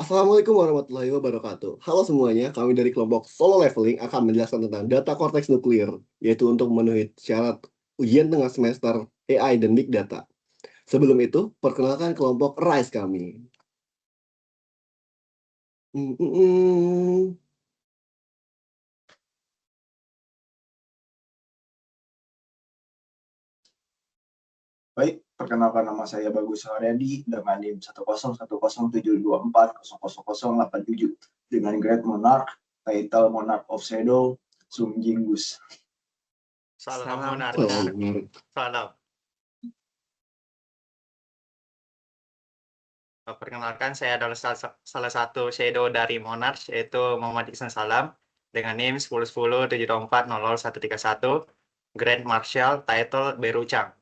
Assalamualaikum warahmatullahi wabarakatuh. Halo semuanya, kami dari kelompok Solo Leveling akan menjelaskan tentang data korteks nuklir, yaitu untuk memenuhi syarat ujian tengah semester AI dan Big Data. Sebelum itu, perkenalkan kelompok RISE kami. Hmm, hmm, hmm. Baik, perkenalkan nama saya Bagus Haryadi dengan NIM 1010724000087 dengan grade Monarch, title Monarch of Shadow, Sum Jinggus. Salam Monarch. Salam. Perkenalkan, saya adalah salah satu shadow dari Monarch, yaitu Muhammad Ihsan Salam, dengan NIM 1010724000131, Grand Marshal, title Berucang.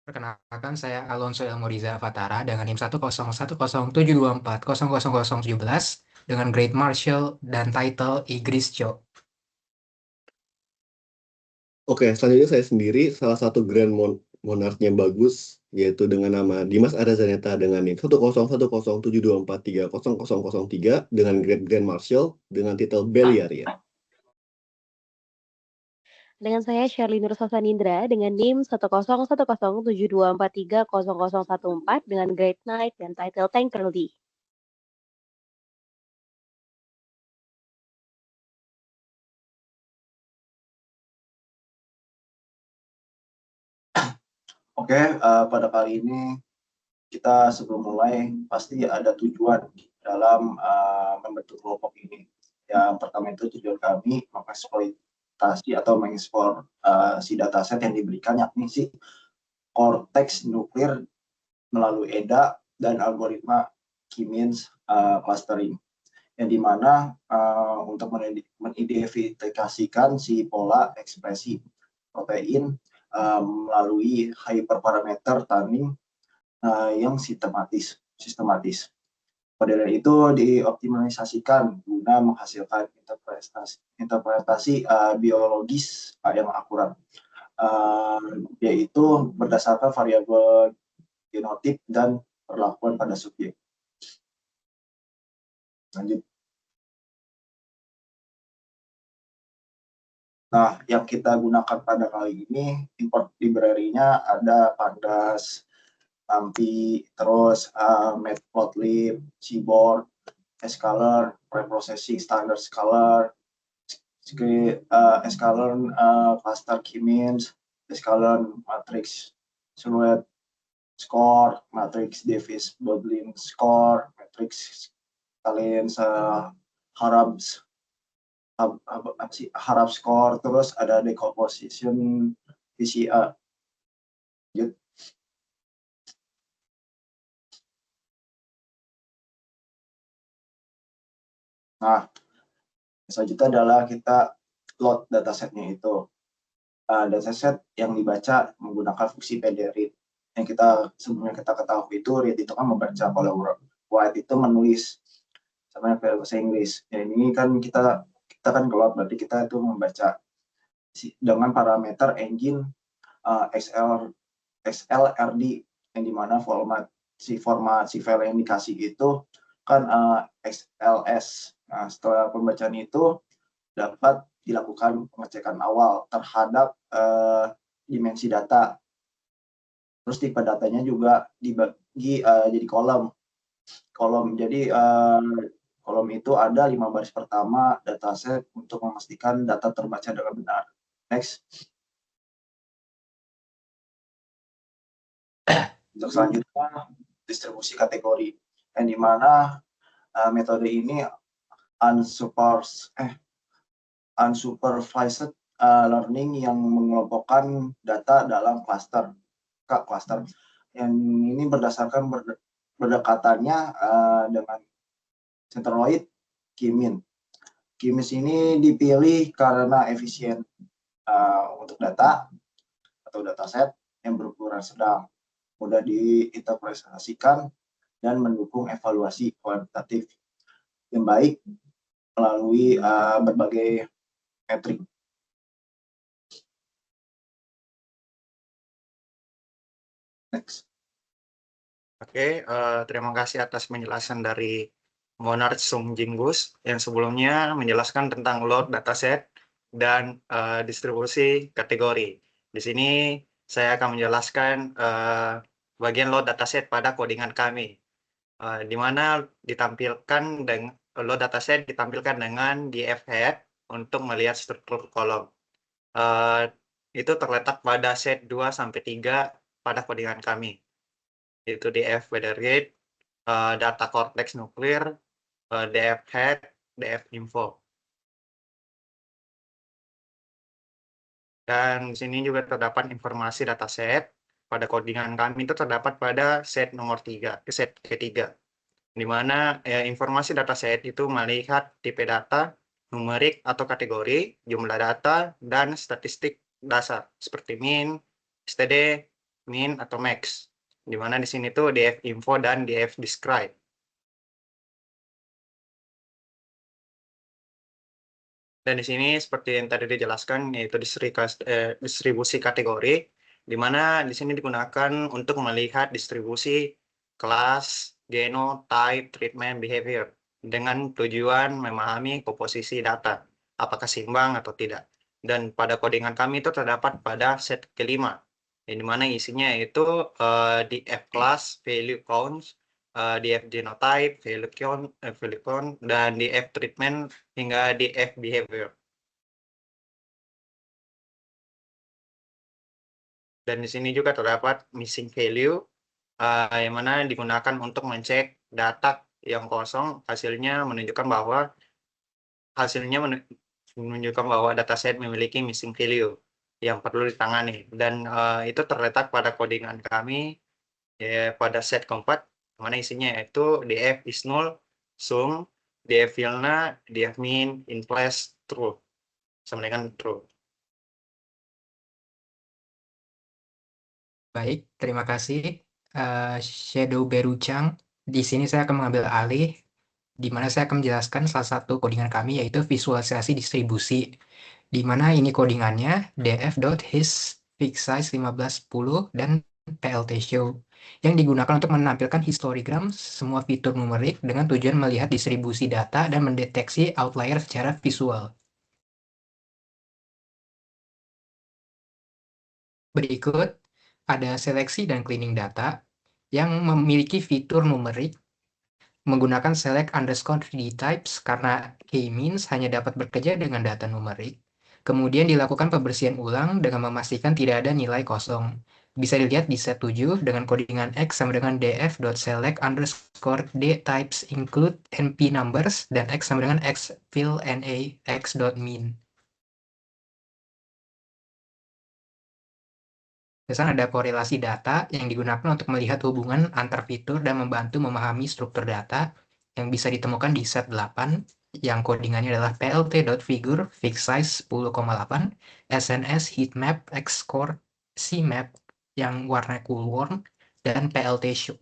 Perkenalkan, saya Alonso Elmoriza Fatara dengan NIM 1010724000017 dengan Great Marshal dan title Igris Cho. Oke, selanjutnya saya sendiri, salah satu Grand Monarch-nya bagus, yaitu dengan nama Dimas Arazaneta dengan NIM 1010724300003 dengan grade Grand Marshal dengan titel Beliaria. Dengan saya Shirley Nur Sasanindra dengan NIM 1010724300014 dengan Great Knight dan title Tankerly. Oke, pada kali ini kita sebelum mulai pasti ada tujuan dalam membentuk kelompok ini. Yang pertama itu tujuan kami mengeksploitasi atau mengekspor si dataset yang diberikan, yakni si korteks nuklir melalui EDA dan algoritma K-means clustering, yang dimana untuk mengidentifikasikan si pola ekspresi protein melalui hyperparameter tunning yang sistematis. Pada dari itu dioptimalisasikan guna menghasilkan interpretasi biologis yang akurat, yaitu berdasarkan variabel genotip dan perlakuan pada subjek. Lanjut. Nah, yang kita gunakan pada kali ini import library-nya ada Pandas, AMPI, terus Matplotlib, Seaborn, Scalar, Preprocessing Standard Scalar, Scalar Cluster K-means, Scalar Matrix Silhouette Score, Matrix Davis Bodlin Score, Matrix kalian harap score, terus ada decomposition VCA. Nah, selanjutnya adalah kita load datasetnya itu. Dataset yang dibaca menggunakan fungsi pdread. Yang sebelumnya kita ketahui itu read itu kan membaca, kalau write itu menulis sama bahasa Inggris. Ya, ini kan kita kan keluar, berarti kita itu membaca dengan parameter engine XLRD, yang dimana format si file yang dikasih itu kan XLS. Nah, setelah pembacaan itu dapat dilakukan pengecekan awal terhadap dimensi data. Terus tipe datanya juga dibagi jadi kolom. Jadi kolom itu ada 5 baris pertama dataset untuk memastikan data terbaca dengan benar. Next. Untuk selanjutnya distribusi kategori, yang dimana metode ini unsupervised learning yang mengelompokkan data dalam cluster. Yang ini berdasarkan berdekatannya dengan centroid K-means. K-means ini dipilih karena efisien untuk data atau dataset yang berukuran sedang, mudah diinterpretasikan, dan mendukung evaluasi kuantitatif yang baik melalui berbagai metrik. Next. Oke, terima kasih atas penjelasan dari Monarch Sung Jinggus yang sebelumnya menjelaskan tentang load dataset dan distribusi kategori. Di sini saya akan menjelaskan bagian load dataset pada codingan kami, di mana ditampilkan dengan load dataset ditampilkan dengan df head untuk melihat struktur kolom. Itu terletak pada set 2 sampai 3 pada codingan kami, yaitu df weathergate, data cortex nuklir, df head, df info. Dan di sini juga terdapat informasi dataset pada codingan kami itu terdapat pada set nomor 3, set ketiga, di mana informasi dataset itu melihat tipe data, numerik atau kategori, jumlah data, dan statistik dasar seperti min, std, min, atau max. Di mana di sini tuh df info dan df describe. Dan di sini seperti yang tadi dijelaskan yaitu distribusi kategori, di mana di sini digunakan untuk melihat distribusi kelas, genotype, treatment, behavior dengan tujuan memahami komposisi data, apakah seimbang atau tidak. Dan pada codingan kami itu terdapat pada set kelima, di mana isinya itu di F class, value counts, df genotype, value count, dan df treatment hingga df behavior. Dan di sini juga terdapat missing value, yang mana digunakan untuk mencek data yang kosong, hasilnya menunjukkan bahwa dataset memiliki missing value yang perlu ditangani. Dan itu terletak pada codingan kami ya, pada set keempat, mana isinya yaitu df is null, sum, df vilna, df min, in place, true, sama dengan true. Baik, terima kasih Shadow Berucang. Di sini saya akan mengambil alih, di mana saya akan menjelaskan salah satu codingan kami yaitu visualisasi distribusi, di mana ini codingannya df.his_fixsize 1510 dan plt show yang digunakan untuk menampilkan histogram semua fitur numerik dengan tujuan melihat distribusi data dan mendeteksi outlier secara visual. Berikut ada seleksi dan cleaning data yang memiliki fitur numerik menggunakan select underscore dtypes karena k-means hanya dapat bekerja dengan data numerik. Kemudian dilakukan pembersihan ulang dengan memastikan tidak ada nilai kosong. Bisa dilihat di set 7 dengan codingan x sama dengan df.select underscore dtypes include np numbers dan x sama dengan x fill na x.mean. Di sana ada korelasi data yang digunakan untuk melihat hubungan antar fitur dan membantu memahami struktur data yang bisa ditemukan di set 8 yang codingannya adalah plt.figure fixsize 10,8, sns heatmap xcore cmap yang warna coolworm, dan plt show.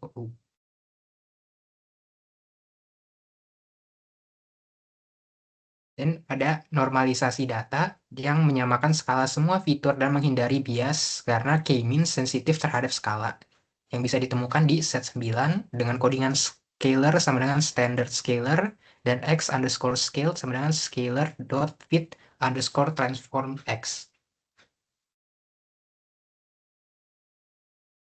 Dan ada normalisasi data yang menyamakan skala semua fitur dan menghindari bias karena k-means sensitif terhadap skala yang bisa ditemukan di set 9 dengan codingan scalar sama dengan standard scalar dan x underscore scale sama dengan scalar dot fit underscore transform x.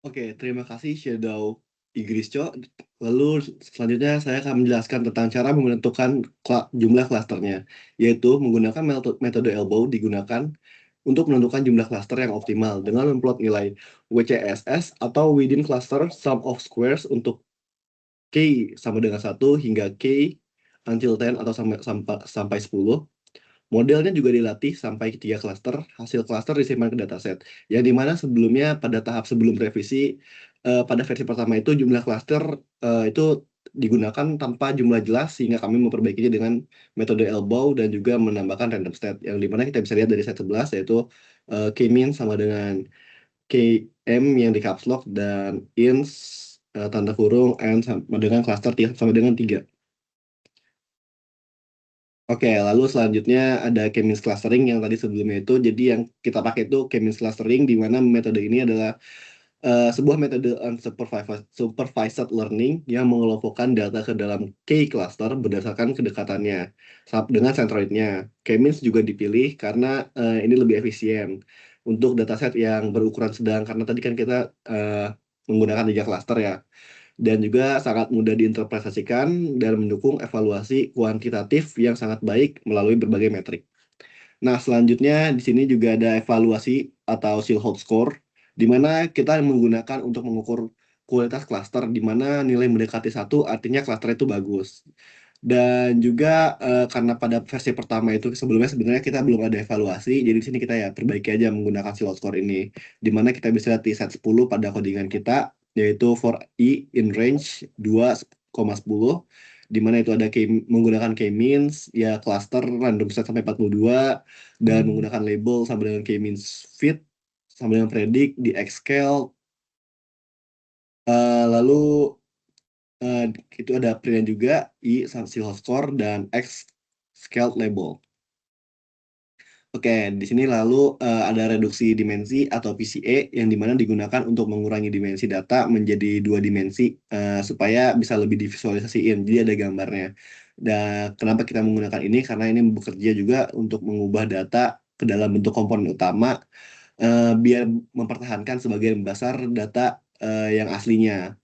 Oke, terima kasih Shadow Igrisco. Lalu selanjutnya saya akan menjelaskan tentang cara menentukan jumlah klasternya, yaitu menggunakan metode elbow digunakan untuk menentukan jumlah klaster yang optimal dengan memplot nilai WCSS atau within cluster sum of squares untuk K sama dengan 1 hingga K until 10 atau sampai 10. Modelnya juga dilatih sampai 3 klaster, hasil klaster disimpan ke dataset. Yang dimana sebelumnya pada tahap sebelum revisi, pada versi pertama itu jumlah klaster itu digunakan tanpa jumlah jelas sehingga kami memperbaikinya dengan metode elbow dan juga menambahkan random state. Yang dimana kita bisa lihat dari set 11 yaitu k-min sama dengan km yang di caps lock dan ins tanda kurung n sama dengan klaster sama dengan 3. Oke, lalu selanjutnya ada k-means clustering yang tadi sebelumnya itu. Jadi yang kita pakai itu k-means clustering di mana metode ini adalah sebuah metode unsupervised learning yang mengelompokkan data ke dalam K-cluster berdasarkan kedekatannya dengan centroidnya. K-means juga dipilih karena ini lebih efisien untuk dataset yang berukuran sedang, karena tadi kan kita menggunakan 3 cluster ya, dan juga sangat mudah diinterpretasikan dan mendukung evaluasi kuantitatif yang sangat baik melalui berbagai metrik. Nah, selanjutnya di sini juga ada evaluasi atau Silhouette score, di mana kita menggunakan untuk mengukur kualitas klaster, di mana nilai mendekati 1 artinya klaster itu bagus. Dan juga karena pada versi pertama itu sebelumnya sebenarnya kita belum ada evaluasi, jadi di sini kita ya perbaiki aja menggunakan Silhouette score ini, di mana kita bisa lihat di set 10 pada codingan kita, yaitu for I in range 2,10, di mana itu ada menggunakan K-means, ya cluster random set sampai 42, dan menggunakan label sama dengan K-means fit, sama dengan predict di X-scale. Lalu itu ada print juga I Silhouette score dan X scaled label. Oke, di sini lalu ada reduksi dimensi atau PCA yang dimana digunakan untuk mengurangi dimensi data menjadi 2 dimensi supaya bisa lebih divisualisasiin. Jadi ada gambarnya. Dan kenapa kita menggunakan ini? Karena ini bekerja juga untuk mengubah data ke dalam bentuk komponen utama biar mempertahankan sebagian besar data yang aslinya.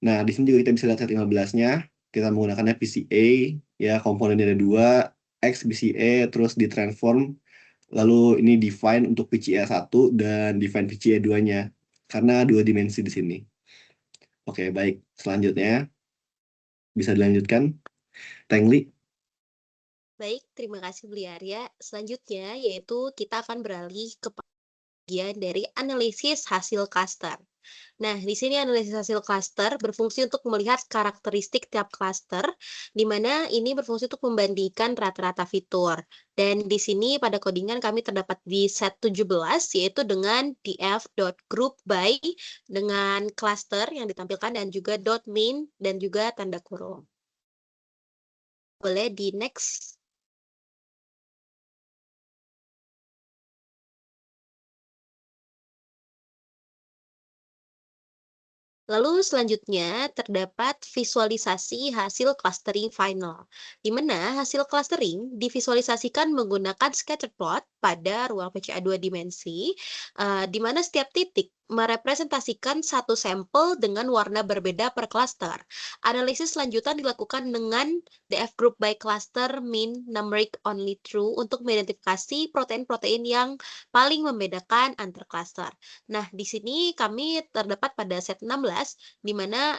Nah, di sini juga kita bisa lihat set 15-nya. Kita menggunakannya PCA, ya komponennya ada 2, XBCA, terus ditransform, lalu ini define untuk PCA 1 dan define PCA 2-nya, karena 2 dimensi di sini. Oke, baik. Selanjutnya, bisa dilanjutkan. Tengli. Baik, terima kasih Beli Arya. Selanjutnya yaitu kita akan beralih ke bagian dari analisis hasil cluster. Nah, di sini analisis hasil cluster berfungsi untuk melihat karakteristik tiap cluster, di mana ini berfungsi untuk membandingkan rata-rata fitur. Dan di sini pada codingan kami terdapat di set 17, yaitu dengan df.group by dengan cluster yang ditampilkan dan juga .min dan juga tanda kurung. Boleh di next. Lalu selanjutnya terdapat visualisasi hasil clustering final, di mana hasil clustering divisualisasikan menggunakan scatter plot pada ruang PCA 2 dimensi, di mana setiap titik merepresentasikan satu sampel dengan warna berbeda per cluster. Analisis lanjutan dilakukan dengan DF group by cluster min numeric only true untuk mengidentifikasi protein-protein yang paling membedakan antar cluster. Nah, di sini kami terdapat pada set 16, di mana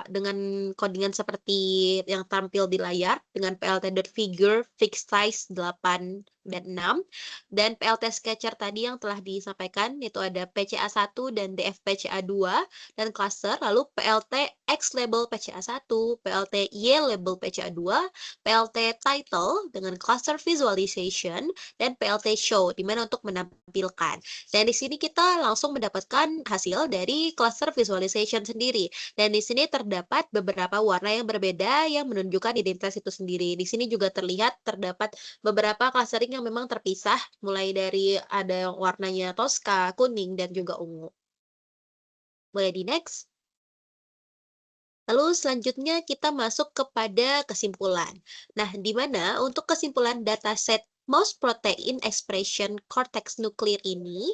dengan codingan seperti yang tampil di layar, dengan plt.figure fixed size 8 dan 6, dan PLT sketcher tadi yang telah disampaikan, yaitu ada PCA 1 dan DF PCA 2, dan cluster, lalu PLT X label PCA 1, PLT Y label PCA 2, PLT title dengan cluster visualization, dan PLT show, di mana untuk menampilkan. Dan di sini kita langsung mendapatkan hasil dari cluster visualization sendiri. Dan di sini terdapat beberapa warna yang berbeda yang menunjukkan identitas itu sendiri. Di sini juga terdapat beberapa clustering yang memang terpisah, mulai dari ada yang warnanya toska, kuning, dan juga ungu. Boleh di next. Lalu selanjutnya kita masuk kepada kesimpulan. Nah, di mana untuk kesimpulan dataset mouse protein expression cortex nuclear ini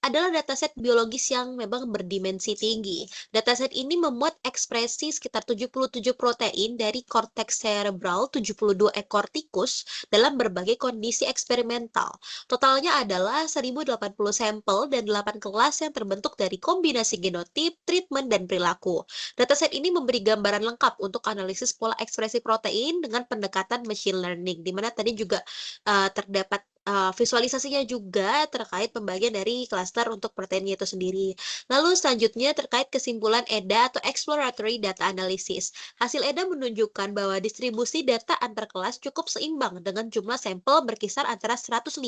adalah dataset biologis yang memang berdimensi tinggi. Dataset ini memuat ekspresi sekitar 77 protein dari korteks cerebral 72 ekor tikus dalam berbagai kondisi eksperimental. Totalnya adalah 1080 sampel dan 8 kelas yang terbentuk dari kombinasi genotip, treatment, dan perilaku. Dataset ini memberi gambaran lengkap untuk analisis pola ekspresi protein dengan pendekatan machine learning, di mana tadi juga terdapat visualisasinya juga terkait pembagian dari klaster untuk proteinnya itu sendiri. Lalu selanjutnya terkait kesimpulan EDA atau Exploratory Data Analysis. Hasil EDA menunjukkan bahwa distribusi data antar kelas cukup seimbang dengan jumlah sampel berkisar antara 105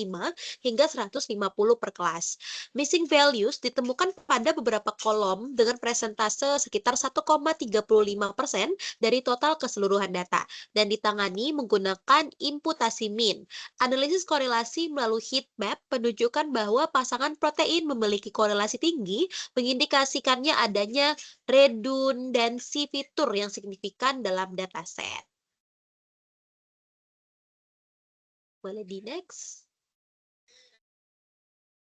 hingga 150 per kelas. Missing values ditemukan pada beberapa kolom dengan presentase sekitar 1,35% dari total keseluruhan data dan ditangani menggunakan imputasi min. Analisis korelasi simulasi melalui heat map menunjukkan bahwa pasangan protein memiliki korelasi tinggi, mengindikasikannya adanya redundansi fitur yang signifikan dalam dataset. Boleh di next?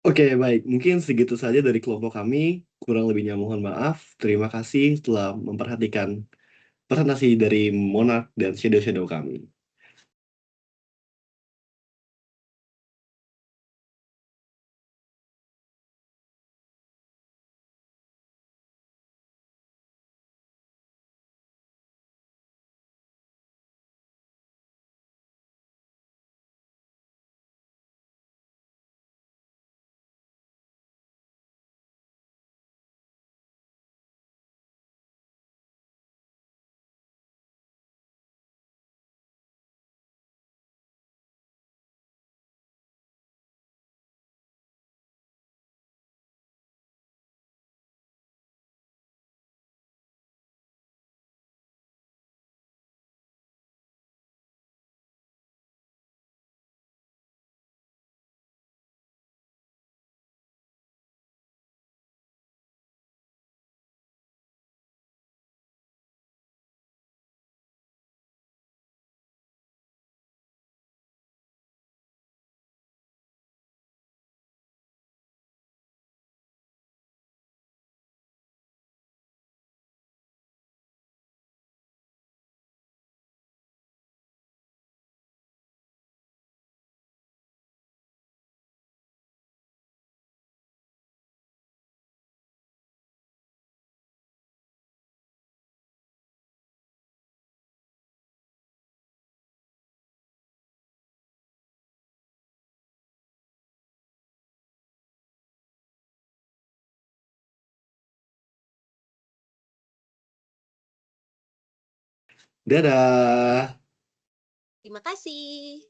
Oke, baik. Mungkin segitu saja dari kelompok kami. Kurang lebihnya mohon maaf. Terima kasih telah memperhatikan presentasi dari Monarch dan Shadow kami. Dadah! Terima kasih.